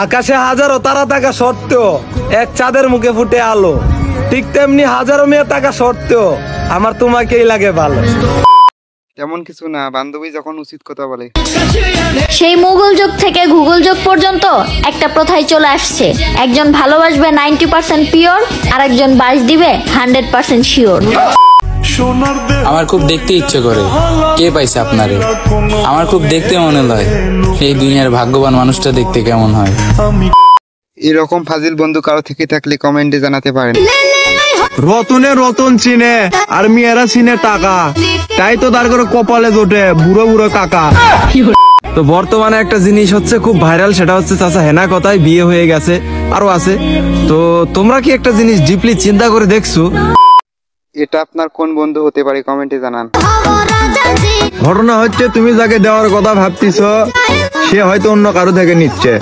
আকাশে হাজারো তারা থাকা সত্ত্বেও এক চাঁদের মুখে ফুটে আলো, ঠিক তেমনি হাজারো মেয়ে থাকা সত্ত্বেও আমার তোমাকেই লাগে ভালো। তেমন কিছু না, বান্ধবী যখন উচিত কথা বলে। সেই মুঘল যুগ থেকে গুগল যুগ পর্যন্ত একটা প্রথাই চলে আসছে, একজন ভালোবাসবে 90% পিওর, আর একজন বাস দিবে 100% শিওর। আমার খুব দেখতে ইচ্ছে করে, কে পাইছে আপনারে? আমার খুব দেখতে মনে হয় এই দুনিয়ার ভাগ্যবান মানুষটা দেখতে কেমন হয়। এরকম ফাজিল বন্ধু কারো থেকে থাকলে কমেন্টে জানাতে পারেন। রতনে রতন চিনে আর মেয়েরা চিনে টাকা, তাই তো তার করে কপালে জোটে বুড়ো বুড়ো কাকা। তো বর্তমানে একটা জিনিস হচ্ছে খুব ভাইরাল, সেটা হচ্ছে চাচা হেনা কথায় বিয়ে হয়ে গেছে, আরো আছে। তো তোমরা কি একটা জিনিস ডিপলি চিন্তা করে দেখছো? এটা আপনার কোন বন্ধু হতে পারে কমেন্টে জানান। ঘটনা হচ্ছে তুমি যাকে দেওয়ার কথা ভাবতেছ সে হয়তো অন্য কারো থেকে নিচ্ছে।